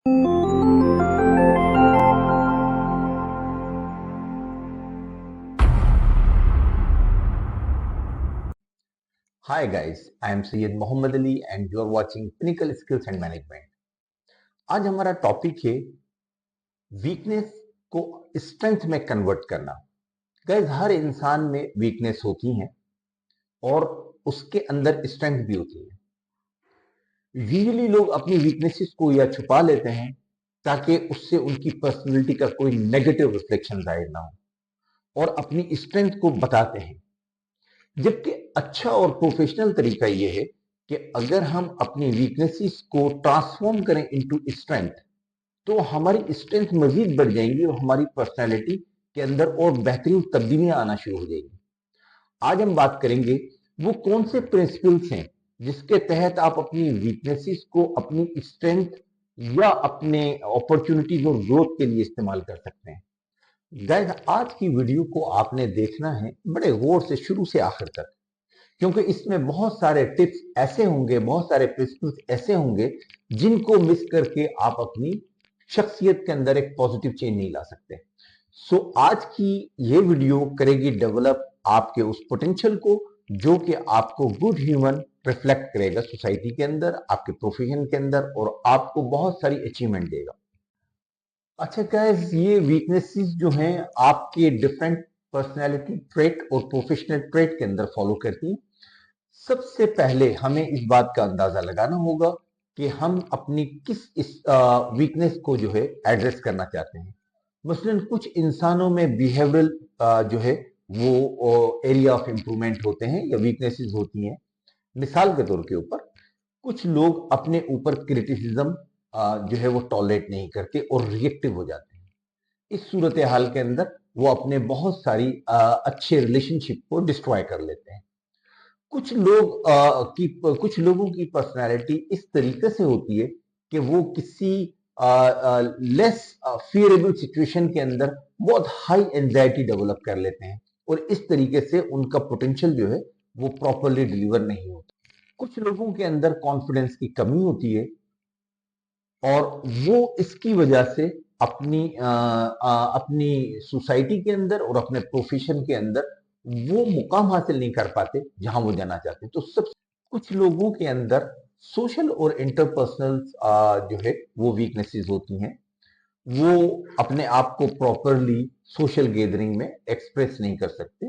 Hi guys, I am Syed Mohammed Ali and you are watching Pinnacle Skills and Management। आज हमारा topic है weakness को strength में convert करना। Guys, हर इंसान में वीकनेस होती हैं और उसके अंदर स्ट्रेंथ भी होती है। यूजुअली लोग अपनी वीकनेसेस को या छुपा लेते हैं ताकि उससे उनकी पर्सनैलिटी का कोई नेगेटिव रिफ्लेक्शन जाहिर ना हो, और अपनी स्ट्रेंथ को बताते हैं। जबकि अच्छा और प्रोफेशनल तरीका यह है कि अगर हम अपनी वीकनेसेस को ट्रांसफॉर्म करें इनटू स्ट्रेंथ, तो हमारी स्ट्रेंथ मजीद बढ़ जाएंगी और हमारी पर्सनालिटी के अंदर और बेहतरीन तब्दीलियां आना शुरू हो जाएंगी। आज हम बात करेंगे वो कौन से प्रिंसिपल्स हैं जिसके तहत आप अपनी वीकनेसेस को अपनी स्ट्रेंथ या अपने अपॉर्चुनिटीज और ग्रोथ के लिए इस्तेमाल कर सकते हैं। गाइस, आज की वीडियो को आपने देखना है बड़े गौर से शुरू से आखिर तक, क्योंकि इसमें बहुत सारे टिप्स ऐसे होंगे, बहुत सारे प्रिंसिपल्स ऐसे होंगे जिनको मिस करके आप अपनी शख्सियत के अंदर एक पॉजिटिव चेंज नहीं ला सकते। सो आज की ये वीडियो करेगी डेवलप आपके उस पोटेंशियल को जो कि आपको गुड ह्यूमन रिफ्लेक्ट करेगा सोसाइटी के अंदर, आपके प्रोफेशन के अंदर, और आपको बहुत सारी अचीवमेंट देगा। अच्छा गाइस, ये वीकनेसेस जो हैं आपके डिफरेंट पर्सनालिटी ट्रेट और प्रोफेशनल ट्रेट के अंदर फॉलो करती हैं। सबसे पहले हमें इस बात का अंदाजा लगाना होगा कि हम अपनी किस इस वीकनेस को जो है एड्रेस करना चाहते हैं। मसलन कुछ इंसानों में बिहेवियरल जो है वो एरिया ऑफ इंप्रूवमेंट होते हैं या वीकनेसेस होती हैं। मिसाल के तौर के ऊपर कुछ लोग अपने ऊपर क्रिटिसिज्म जो है वो टॉलरेट नहीं करते और रिएक्टिव हो जाते हैं। इस सूरत हाल के अंदर वो अपने बहुत सारी अच्छे रिलेशनशिप को डिस्ट्रॉय कर लेते हैं। कुछ लोगों की पर्सनालिटी इस तरीके से होती है कि वो किसी लेस फियरेबल सिचुएशन के अंदर बहुत हाई एंजाइटी डेवलप कर लेते हैं, और इस तरीके से उनका पोटेंशियल जो है वो प्रॉपरली डिलीवर नहीं होता। कुछ लोगों के अंदर कॉन्फिडेंस की कमी होती है और वो इसकी वजह से अपनी सोसाइटी के अंदर और अपने प्रोफेशन के अंदर वो मुकाम हासिल नहीं कर पाते जहां वो जाना चाहते। तो सब कुछ लोगों के अंदर सोशल और इंटरपर्सनल जो है वो वीकनेसेस होती हैं। वो अपने आप को प्रॉपरली सोशल गैदरिंग में एक्सप्रेस नहीं कर सकते।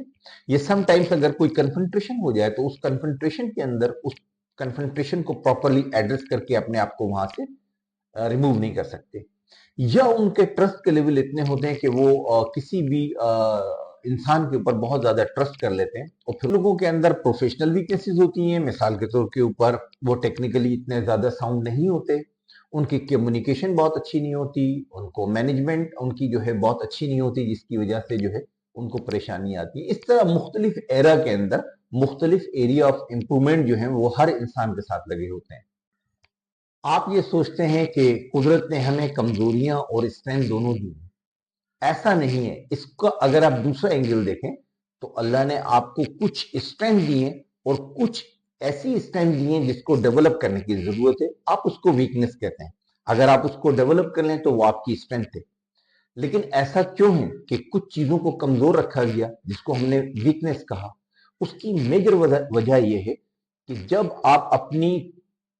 ये समटाइम्स अगर कोई कन्फ्रंटेशन हो जाए तो उस कन्फ्रंटेशन के अंदर उस कन्फ्रंटेशन को प्रॉपरली एड्रेस करके अपने आप को वहां से रिमूव नहीं कर सकते, या उनके ट्रस्ट के लेवल इतने होते हैं कि वो किसी भी इंसान के ऊपर बहुत ज्यादा ट्रस्ट कर लेते हैं। और फिर लोगों के अंदर प्रोफेशनल वीकनेसेस होती हैं। मिसाल के तौर के ऊपर वो टेक्निकली इतने ज्यादा साउंड नहीं होते, उनकी कम्युनिकेशन बहुत अच्छी नहीं होती, उनको मैनेजमेंट उनकी जो है बहुत अच्छी नहीं होती, जिसकी वजह से जो है उनको परेशानी आती है। इस तरह मुख्तलिफ एरा के अंदर मुख्तलिफ एरिया ऑफ इंप्रूवमेंट जो है वो हर इंसान के साथ लगे होते हैं। आप ये सोचते हैं कि कुदरत ने हमें कमजोरियां और स्ट्रेंथ दोनों दी हैं। ऐसा नहीं है। इसका अगर आप दूसरा एंगल देखें तो अल्लाह ने आपको कुछ स्ट्रेंथ दी है और कुछ ऐसी स्ट्रेंथ दी है जिसको डेवलप करने की जरूरत है। आप उसको वीकनेस कहते हैं। अगर आप उसको डेवलप कर लें तो वो आपकी स्ट्रेंथ है। लेकिन ऐसा क्यों है कि कुछ चीजों को कमजोर रखा गया जिसको हमने वीकनेस कहा? उसकी मेजर वजह यह है कि जब आप अपनी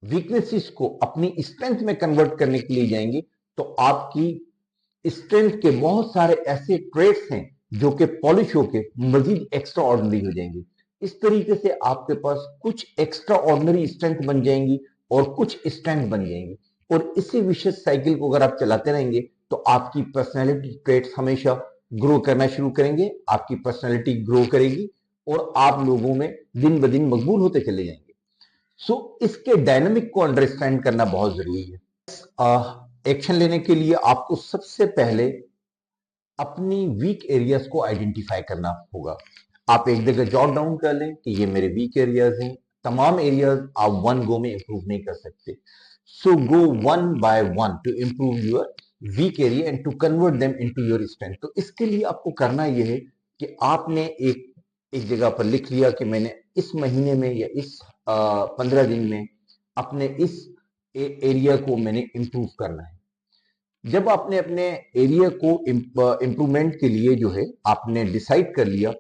वीकनेसेस को अपनी स्ट्रेंथ में कन्वर्ट करने के लिए जाएंगे तो आपकी स्ट्रेंथ के बहुत सारे ऐसे ट्रेड्स हैं जो कि पॉलिश होके मजीद एक्स्ट्रा ऑर्डिनरी हो जाएंगे। इस तरीके से आपके पास कुछ एक्स्ट्रा ऑर्डिनरी स्ट्रेंथ बन जाएंगी और कुछ स्ट्रेंथ बन जाएंगी, और इसी विशेष साइकिल को अगर आप चलाते रहेंगे तो आपकी पर्सनैलिटी ट्रेड्स हमेशा ग्रो करना शुरू करेंगे, आपकी पर्सनैलिटी ग्रो करेगी और आप लोगों में दिन ब दिन मकबूल होते चले जाएंगे। सो इसके डायनामिक को अंडरस्टैंड करना बहुत जरूरी है। एक्शन लेने के लिए आपको सबसे पहले अपनी वीक एरियाज को आइडेंटिफाई करना होगा। आप एक जगह जॉट डाउन कर लें कि ये मेरे वीक एरियाज हैं। तमाम एरियाज आप वन गो में इंप्रूव नहीं कर सकते। So go one by one to improve your weak area and to convert them into your strength. तो इसके लिए आपको करना यह है कि आपने एक जगह पर लिख लिया कि मैंने इस महीने में या इस 15 दिन में अपने इस एरिया को मैंने इंप्रूव करना है। जब आपने अपने एरिया को इम्प्रूवमेंट के लिए जो है आपने डिसाइड कर लिया,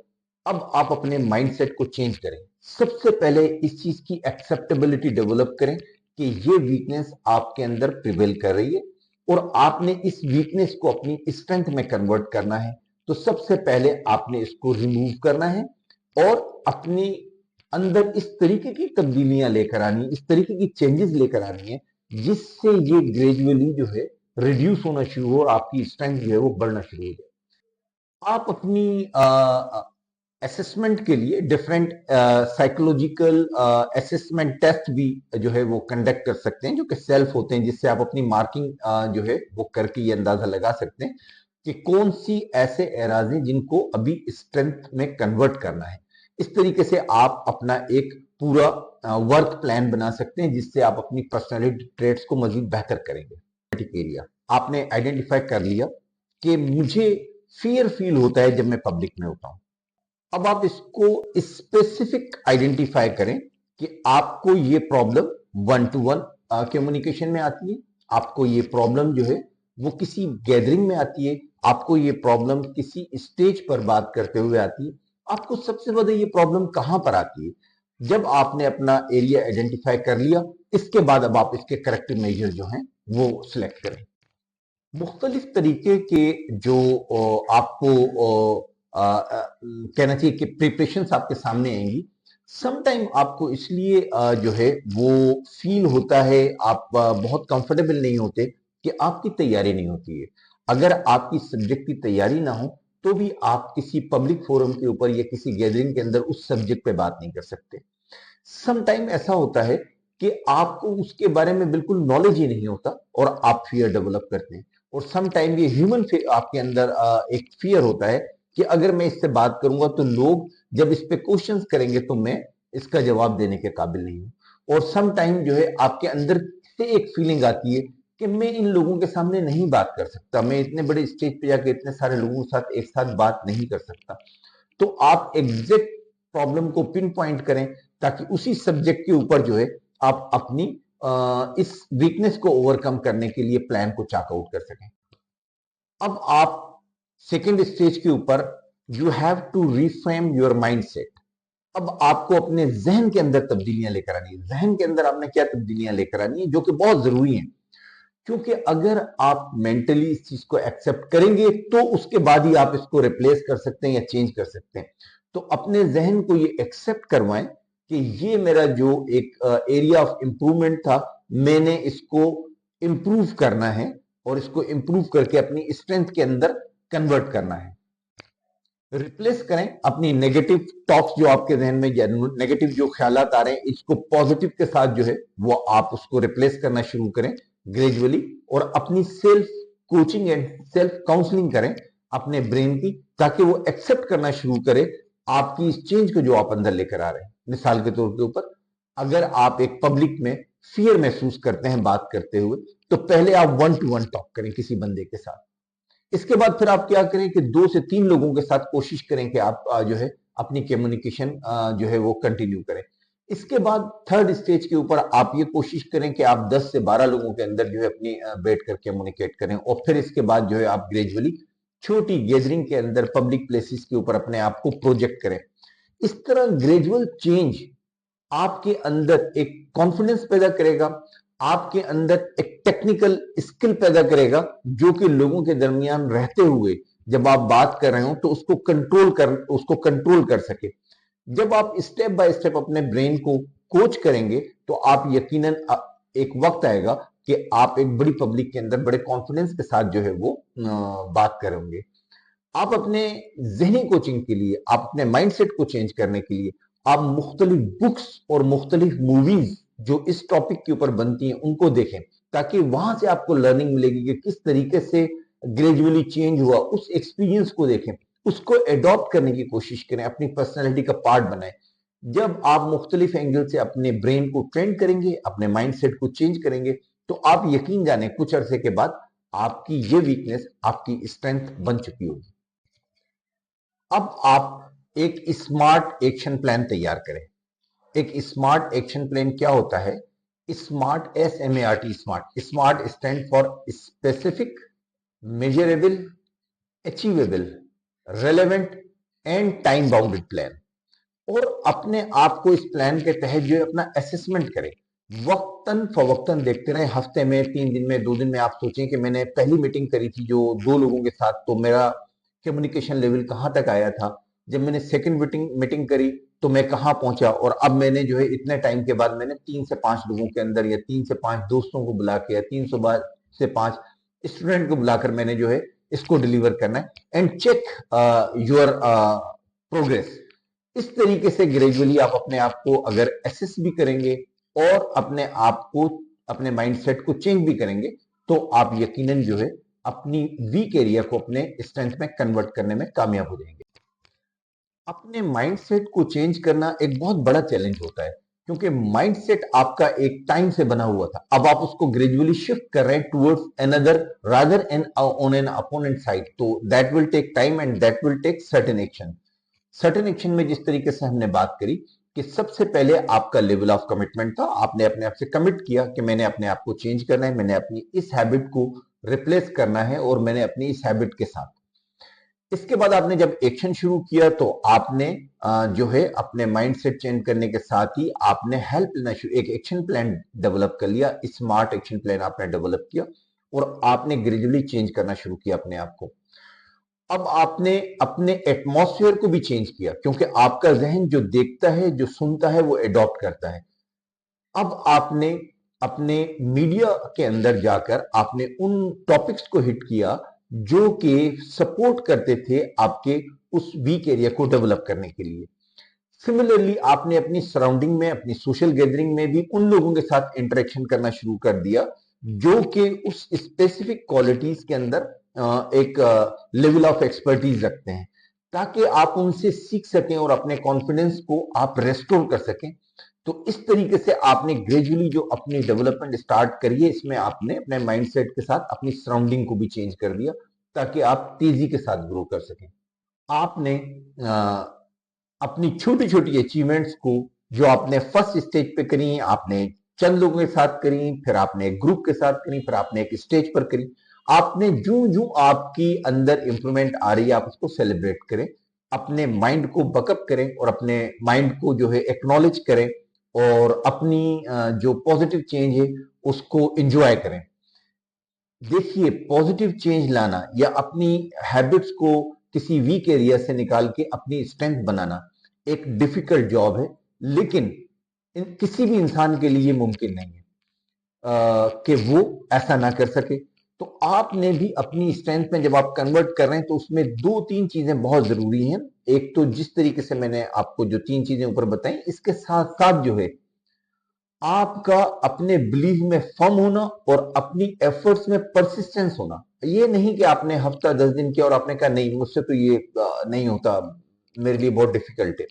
अब आप अपने माइंडसेट को चेंज करें। सबसे पहले इस चीज की एक्सेप्टेबिलिटी डेवलप करें कि ये वीकनेस आपके अंदर प्रिवेल कर रही है और आपने इस वीकनेस को अपनी स्ट्रेंथ में कन्वर्ट करना है। तो सबसे पहले आपने इसको रिमूव करना है और अपने अंदर इस तरीके की तब्दीलियां लेकर आनी, इस तरीके की चेंजेस लेकर आनी है जिससे ये ग्रेजुअली जो है रिड्यूस होना शुरू हो और आपकी स्ट्रेंथ जो है वो बढ़ना शुरू हो जाए। आप अपनी असेसमेंट के लिए डिफरेंट साइकोलॉजिकल असेसमेंट टेस्ट भी जो है वो कंडक्ट कर सकते हैं, जो कि सेल्फ होते हैं, जिससे आप अपनी मार्किंग जो है वो करके ये अंदाजा लगा सकते हैं कि कौन सी ऐसे एराज हैं जिनको अभी स्ट्रेंथ में कन्वर्ट करना है। इस तरीके से आप अपना एक पूरा वर्क प्लान बना सकते हैं जिससे आप अपनी पर्सनालिटी ट्रेट्स को मजीद बेहतर करेंगे। एरिया आपने आइडेंटिफाई कर लिया कि मुझे फियर फील होता है जब मैं पब्लिक में होता हूं। अब आप इसको स्पेसिफिक आइडेंटिफाई करें कि आपको ये problem one two one communication में आती है, आपको ये प्रॉब्लम जो है वो किसी गैदरिंग में आती है, आपको ये प्रॉब्लम किसी स्टेज पर बात करते हुए आती है, आपको सबसे ज्यादा ये प्रॉब्लम कहां पर आती है। जब आपने अपना एरिया आइडेंटिफाई कर लिया, इसके बाद अब आप इसके करेक्टिव मेजर जो हैं वो सिलेक्ट करें। मुख्तलिफ तरीके के जो आपको कहना चाहिए कि प्रिपरेशंस आपके सामने आएंगी। समटाइम आपको इसलिए जो है वो फील होता है, आप बहुत कंफर्टेबल नहीं होते कि आपकी तैयारी नहीं होती है। अगर आपकी सब्जेक्ट की तैयारी ना हो तो भी आप किसी पब्लिक फोरम के ऊपर या किसी गैदरिंग के अंदर उस सब्जेक्ट पे बात नहीं कर सकते। समटाइम ऐसा होता है कि आपको उसके बारे में बिल्कुल नॉलेज ही नहीं होता और आप फियर डेवलप करते हैं। और समटाइम ये ह्यूमन आपके अंदर एक फियर होता है कि अगर मैं इससे बात करूंगा तो लोग जब इस पे क्वेश्चंस करेंगे तो मैं इसका जवाब देने के काबिल नहीं हूं। और सम टाइम जो है आपके अंदर से एक फीलिंग आती है कि मैं इन लोगों के सामने नहीं बात कर सकता, मैं इतने बड़े स्टेज पे जाके इतने सारे लोगों के साथ एक साथ बात नहीं कर सकता। तो आप एग्जैक्ट प्रॉब्लम को पिन पॉइंट करें ताकि उसी सब्जेक्ट के ऊपर जो है आप अपनी इस वीकनेस को ओवरकम करने के लिए प्लान को चाक आउट कर सकें। अब आप सेकेंड स्टेज के ऊपर you have to reframe your mindset. अब आपको अपने जहन के अंदर तब्दीलियां लेकर आनी है। जहन के अंदर आपने क्या तब्दीलियां लेकर आनी है जो कि बहुत जरूरी हैं, क्योंकि अगर आप मेंटली इस चीज को एक्सेप्ट करेंगे तो उसके बाद ही आप इसको रिप्लेस कर सकते हैं या चेंज कर सकते हैं। तो अपने जहन को ये एक्सेप्ट करवाएं कि ये मेरा जो एक एरिया ऑफ इंप्रूवमेंट था, मैंने इसको इंप्रूव करना है और इसको इंप्रूव करके अपनी स्ट्रेंथ के अंदर कन्वर्ट करना है। रिप्लेस करें अपनी नेगेटिव टॉक्स जो आपके जहन में या नेगेटिव जो ख्यालात आ रहे हैं, इसको पॉजिटिव के साथ जो है वो आप उसको रिप्लेस करना शुरू करें ग्रेजुअली। और अपनी self coaching and self counselling करें अपने ब्रेन की, ताकि वो एक्सेप्ट करना शुरू करे आपकी इस चेंज को जो आप अंदर लेकर आ रहे हैं। मिसाल के तौर के ऊपर अगर आप एक पब्लिक में फियर महसूस करते हैं बात करते हुए, तो पहले आप वन टू वन टॉक करें किसी बंदे के साथ। इसके बाद फिर आप क्या करें कि 2 से 3 लोगों के साथ कोशिश करें कि आप जो है अपनी कम्युनिकेशन जो है वो कंटिन्यू करें। इसके बाद थर्ड स्टेज के ऊपर आप ये कोशिश करें कि आप 10 से 12 लोगों के अंदर जो है अपनी बैठ कर कम्युनिकेट करें। और फिर इसके बाद जो है आप ग्रेजुअली छोटी गैदरिंग के अंदर पब्लिक प्लेसेस के ऊपर अपने आप को प्रोजेक्ट करें। इस तरह ग्रेजुअल चेंज आपके अंदर एक कॉन्फिडेंस पैदा करेगा, आपके अंदर एक टेक्निकल स्किल पैदा करेगा, जो कि लोगों के दरमियान रहते हुए जब आप बात कर रहे हो तो उसको कंट्रोल कर सके। जब आप स्टेप बाय स्टेप अपने ब्रेन को कोच करेंगे तो आप यकीनन एक वक्त आएगा कि आप एक बड़ी पब्लिक के अंदर बड़े कॉन्फिडेंस के साथ जो है वो बात करेंगे। आप अपने जहनी कोचिंग के लिए, आप अपने माइंडसेट को चेंज करने के लिए आप मुख्तलिफ बुक्स और मुख्तलिफ मूवीज जो इस टॉपिक के ऊपर बनती हैं उनको देखें, ताकि वहां से आपको लर्निंग मिलेगी कि किस तरीके से ग्रेजुअली चेंज हुआ। उस एक्सपीरियंस को देखें, उसको एडॉप्ट करने की कोशिश करें, अपनी पर्सनैलिटी का पार्ट बनाएं। जब आप मुख्तलिफ एंगल से अपने ब्रेन को ट्रेन करेंगे, अपने माइंडसेट को चेंज करेंगे, तो आप यकीन जाने कुछ अरसे के बाद आपकी ये वीकनेस आपकी स्ट्रेंथ बन चुकी होगी। अब आप एक स्मार्ट एक्शन प्लान तैयार करें। एक स्मार्ट एक्शन प्लान क्या होता है? Smart, SMART, smart. Smart stand for specific, measurable, achievable, relevant and time bounded plan. और अपने आप को इस प्लान के तहत जो है अपना असेसमेंट करें, वक्तन फवक्तन देखते रहे। हफ्ते में, 3 दिन में, 2 दिन में आप सोचें कि मैंने पहली मीटिंग करी थी जो 2 लोगों के साथ, तो मेरा कम्युनिकेशन लेवल कहां तक आया था। जब मैंने सेकंड मीटिंग करी तो मैं कहां पहुंचा, और अब मैंने जो है इतने टाइम के बाद मैंने 3 से 5 लोगों के अंदर, या 3 से 5 दोस्तों को बुला के, या 300 से 5 स्टूडेंट को बुलाकर मैंने जो है इसको डिलीवर करना है। And check your progress. इस तरीके से ग्रेजुअली आप अपने आप को अगर एसेस भी करेंगे और अपने आप को, अपने माइंडसेट को चेंज भी करेंगे, तो आप यकीनन जो है अपनी वीक एरिया को अपने स्ट्रेंथ में कन्वर्ट करने में कामयाब हो जाएंगे। अपने माइंडसेट को चेंज करना एक बहुत बड़ा चैलेंज होता है, क्योंकि माइंडसेट आपका एक टाइम से बना हुआ था। अब आप उसको ग्रेजुअली शिफ्ट कर रहे हैं towards another rather an on an opponent side, तो that will take time and that will take certain action. Certain action में जिस तरीके से हमने बात करी कि सबसे पहले आपका लेवल ऑफ कमिटमेंट था, आपने अपने आप से कमिट किया कि मैंने अपने आप को चेंज करना है, मैंने अपनी इस हैबिट को रिप्लेस करना है, और मैंने अपनी इस हैबिट के साथ। इसके बाद आपने जब एक्शन शुरू किया तो आपने जो है अपने माइंडसेट चेंज करने के साथ ही आपने हेल्प लेना शुरू, एक एक्शन प्लान डेवलप कर लिया, स्मार्ट एक्शन प्लान आपने डेवलप किया, और आपने ग्रेजुअली चेंज करना शुरू किया अपने आप को। अब आपने अपने एटमॉस्फेयर को भी चेंज किया, क्योंकि आपका जहन जो देखता है, जो सुनता है, वो एडॉप्ट करता है। अब आपने अपने मीडिया के अंदर जाकर आपने उन टॉपिक्स को हिट किया जो कि सपोर्ट करते थे आपके उस वीक एरिया को डेवलप करने के लिए। सिमिलरली आपने अपनी सराउंडिंग में, अपनी सोशल गैदरिंग में भी उन लोगों के साथ इंटरेक्शन करना शुरू कर दिया जो कि उस स्पेसिफिक क्वालिटीज के अंदर एक लेवल ऑफ एक्सपर्टीज रखते हैं, ताकि आप उनसे सीख सकें और अपने कॉन्फिडेंस को आप रेस्टोर कर सकें। तो इस तरीके से आपने ग्रेजुअली जो अपनी डेवलपमेंट स्टार्ट करी है, इसमें आपने अपने माइंडसेट के साथ अपनी सराउंडिंग को भी चेंज कर दिया, ताकि आप तेजी के साथ ग्रो कर सकें। आपने अपनी छोटी छोटी अचीवमेंट्स को, जो आपने फर्स्ट स्टेज पे करी, आपने चंद लोगों के साथ करी, फिर आपने एक ग्रुप के साथ करी, फिर आपने एक स्टेज पर करी, आपने जो जो आपकी अंदर इंप्रूवमेंट आ रही है आप उसको सेलिब्रेट करें, अपने माइंड को बकअप करें, और अपने माइंड को जो है एक्नॉलेज करें, और अपनी जो पॉजिटिव चेंज है उसको एंजॉय करें। देखिए, पॉजिटिव चेंज लाना या अपनी हैबिट्स को किसी वीक एरिया से निकाल के अपनी स्ट्रेंथ बनाना एक डिफिकल्ट जॉब है, लेकिन किसी भी इंसान के लिए मुमकिन नहीं है कि वो ऐसा ना कर सके। तो आपने भी अपनी स्ट्रेंथ में जब आप कन्वर्ट कर रहे हैं तो उसमें 2-3 चीजें बहुत जरूरी हैं। एक तो जिस तरीके से मैंने आपको जो 3 चीजें ऊपर बताई, इसके साथ साथ जो है आपका अपने बिलीव में फर्म होना और अपनी एफर्ट्स में परसिस्टेंस होना। ये नहीं कि आपने हफ्ता 10 दिन किया और आपने कहा नहीं मुझसे तो ये नहीं होता, मेरे लिए बहुत डिफिकल्ट है,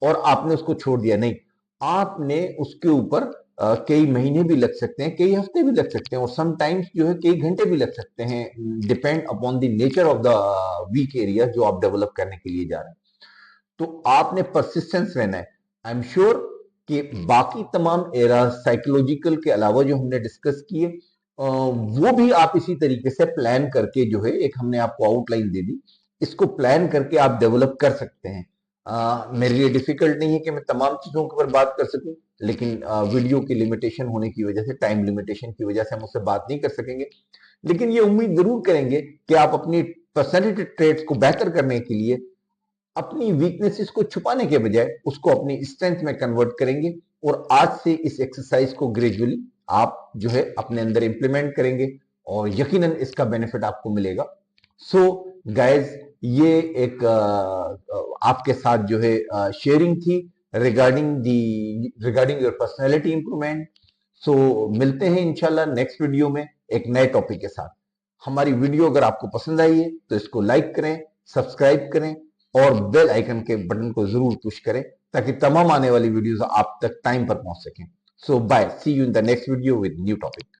और आपने उसको छोड़ दिया। नहीं, आपने उसके ऊपर कई महीने भी लग सकते हैं, कई हफ्ते भी लग सकते हैं, और समटाइम्स जो है कई घंटे भी लग सकते हैं, depend upon the nature of the weak area जो आप डेवलप करने के लिए जा रहे हैं। तो आपने परसिस्टेंस रहना है। आई एम श्योर कि बाकी तमाम एरा साइकोलॉजिकल के अलावा जो हमने डिस्कस किए, वो भी आप इसी तरीके से प्लान करके जो है, एक हमने आपको आउटलाइन दे दी, इसको प्लान करके आप डेवलप कर सकते हैं। मेरे लिए डिफिकल्ट नहीं है कि मैं तमाम चीजों के ऊपर बात कर सकूं, लेकिन वीडियो की लिमिटेशन होने की वजह से, टाइम लिमिटेशन की वजह से हम उससे बात नहीं कर सकेंगे। लेकिन ये उम्मीद जरूर करेंगे कि आप अपनी पर्सनैलिटी ट्रेट्स को बेहतर करने के लिए अपनी वीकनेसेस को छुपाने के बजाय उसको अपनी स्ट्रेंथ में कन्वर्ट करेंगे, और आज से इस एक्सरसाइज को ग्रेजुअली आप जो है अपने अंदर इंप्लीमेंट करेंगे, और यकीनन इसका बेनिफिट आपको मिलेगा। सो गाइज, ये एक आपके साथ जो है शेयरिंग थी रिगार्डिंग योर पर्सनैलिटी इंप्रूवमेंट। सो मिलते हैं इंशाल्लाह नेक्स्ट वीडियो में एक नए टॉपिक के साथ। हमारी वीडियो अगर आपको पसंद आई है तो इसको लाइक करें, सब्सक्राइब करें, और बेल आइकन के बटन को जरूर पुश करें, ताकि तमाम आने वाली वीडियोस आप तक टाइम पर पहुंच सकें। So bye, see you in the next video with new topic.